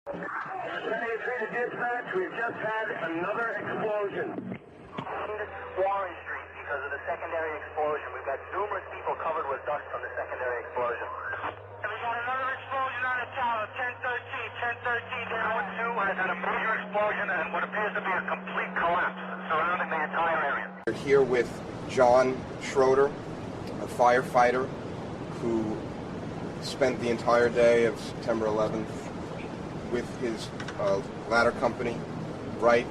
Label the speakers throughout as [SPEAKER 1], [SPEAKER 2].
[SPEAKER 1] to dispatch, we've just had another explosion.
[SPEAKER 2] Warren Street because of the secondary explosion. We've got numerous people covered with dust from the secondary explosion. And we got another explosion on the tower, 1013. Tower 2 has had a major explosion and what appears to be a complete collapse surrounding the entire area.
[SPEAKER 3] We're here with John Schroeder, a firefighter who spent the entire day of September 11th with his ladder company right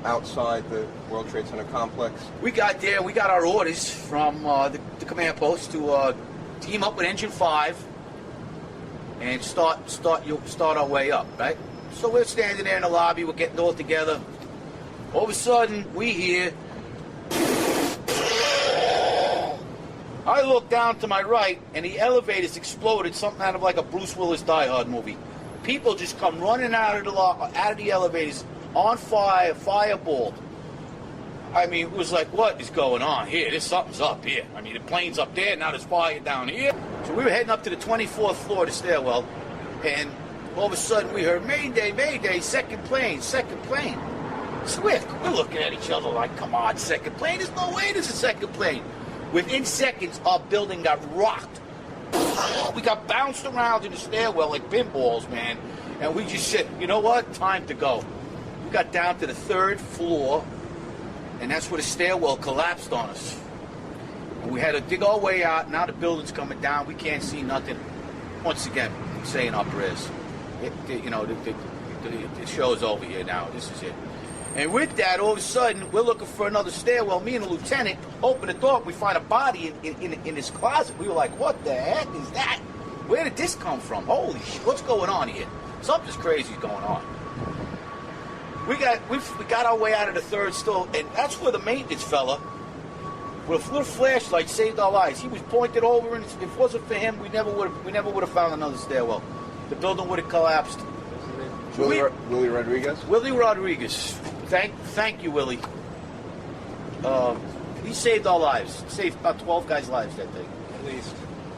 [SPEAKER 3] outside the World Trade Center complex.
[SPEAKER 4] We got there, we got our orders from the command post to team up with Engine 5 and start our way up, right? So we're standing there in the lobby, we're getting all together. All of a sudden, we hear... I look down to my right, and the elevators exploded, something out of like a Bruce Willis Die Hard movie. People just come running out of the elevators, on fire, fireballed. I mean, it was like, what is going on here? Something's up here. I mean, the plane's up there, now there's fire down here. So we were heading up to the 24th floor of the stairwell, and all of a sudden we heard, Mayday, Mayday, second plane. So we're looking at each other like, come on, second plane? There's no way there's a second plane. Within seconds, our building got rocked. We got bounced around in the stairwell like pinballs, man. And we just said, you know what? Time to go. We got down to the 3rd floor, and that's where the stairwell collapsed on us. And we had to dig our way out. Now the building's coming down. We can't see nothing. Once again, saying our prayers. The show's over here now. This is it. And with that, all of a sudden, we're looking for another stairwell. Me and the lieutenant open the door. We find a body in this closet. We were like, what the heck is that? Where did this come from? Holy shit, what's going on here? Something's crazy is going on. We got our way out of the 3rd floor, and that's where the maintenance fella, with a little flashlight, saved our lives. He was pointed over, and if it wasn't for him, we never would have found another stairwell. The building would have collapsed.
[SPEAKER 3] Willie Rodriguez?
[SPEAKER 4] Willie Rodriguez. Thank you, Willie. He saved our lives. Saved about 12 guys' lives that day.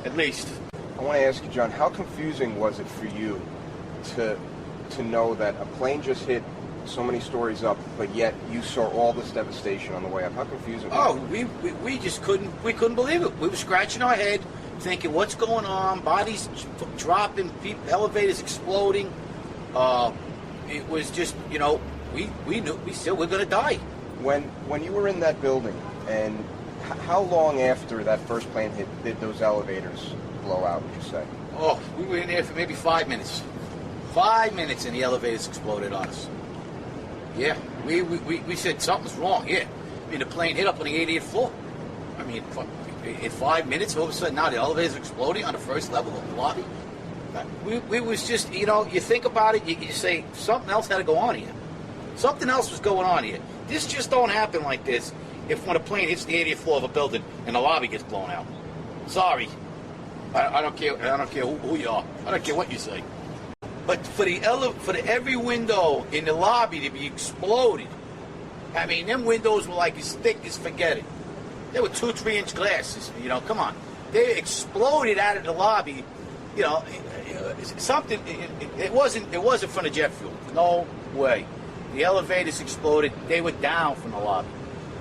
[SPEAKER 4] At least.
[SPEAKER 3] I want to ask you, John, how confusing was it for you to know that a plane just hit so many stories up, but yet you saw all this devastation on the way up? How confusing was it?
[SPEAKER 4] We just couldn't believe it. We were scratching our head, thinking, what's going on? Bodies dropping, elevators exploding. It was just, we knew we're going to die.
[SPEAKER 3] When you were in that building, and how long after that first plane hit did those elevators blow out, would you say?
[SPEAKER 4] Oh, we were in there for maybe 5 minutes. 5 minutes and the elevators exploded on us. Yeah, we said something's wrong here. I mean, the plane hit up on the 80th floor. I mean, in 5 minutes, all of a sudden now the elevators are exploding on the 1st level of the lobby. We was just, you think about it, you say, something else had to go on here. Something else was going on here. This just don't happen like this when a plane hits the 80th floor of a building and the lobby gets blown out. Sorry. I don't care who you are. I don't care what you say. But for every window in the lobby to be exploded, I mean, them windows were like as thick as forget it. They were 2-3 inch glasses, come on. They exploded out of the lobby, something, it wasn't from the jet fuel. No way. The elevators exploded. They were down from the lobby.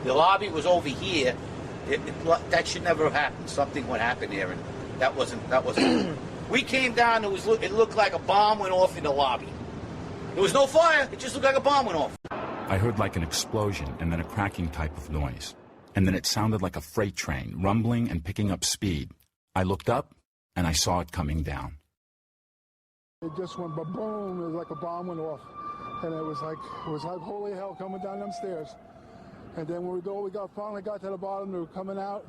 [SPEAKER 4] The lobby was over here. That should never have happened. Something would happen there, and that wasn't. We came down. It looked like a bomb went off in the lobby. There was no fire. It just looked like a bomb went off.
[SPEAKER 5] I heard like an explosion and then a cracking type of noise. And then it sounded like a freight train, rumbling and picking up speed. I looked up, and I saw it coming down.
[SPEAKER 6] It just went ba-boom. It was like a bomb went off. And it was like holy hell coming down them stairs. And then when we finally got to the bottom, they were coming out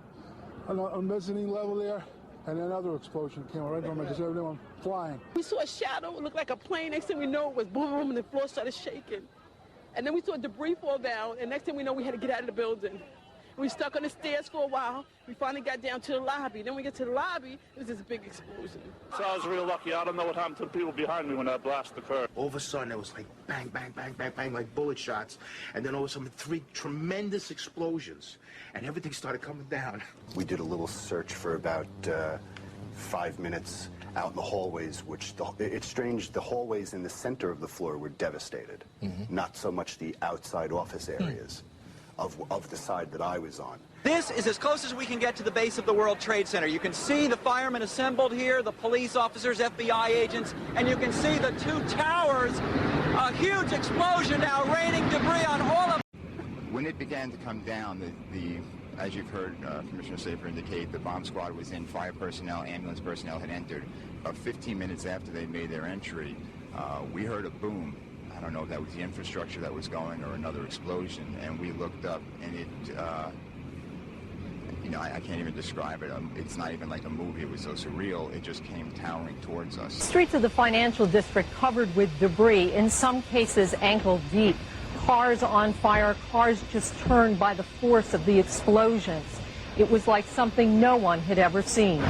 [SPEAKER 6] on a mezzanine level there. And another explosion came right from it, because everyone was flying.
[SPEAKER 7] We saw a shadow, it looked like a plane. Next thing we know, it was boom, and the floor started shaking. And then we saw debris fall down, and next thing we know, we had to get out of the building. We stuck on the stairs for a while. We finally got down to the lobby. Then we get to the lobby, it was this big explosion.
[SPEAKER 8] So I was real lucky. I don't know what happened to the people behind me when that blast occurred.
[SPEAKER 9] All of a sudden, it was like bang, bang, bang, bang, bang, like bullet shots. And then all of a sudden, 3 tremendous explosions. And everything started coming down.
[SPEAKER 10] We did a little search for about 5 minutes out in the hallways, which it's strange, the hallways in the center of the floor were devastated, not so much the outside office areas of the side that I was on.
[SPEAKER 11] This is as close as we can get to the base of the World Trade Center. You can see the firemen assembled here, the police officers, FBI agents, and you can see the two towers. A huge explosion now raining debris on all of.
[SPEAKER 12] When it began to come down, as you've heard Commissioner Safer indicate, the bomb squad was in, fire personnel, ambulance personnel had entered. 15 minutes after they made their entry, we heard a boom. I don't know if that was the infrastructure that was going or another explosion, and we looked up, and it, I can't even describe it. It's not even like a movie. It was so surreal. It just came towering towards us.
[SPEAKER 13] Streets of the financial district covered with debris, in some cases ankle deep. Cars on fire, cars just turned by the force of the explosions. It was like something no one had ever seen.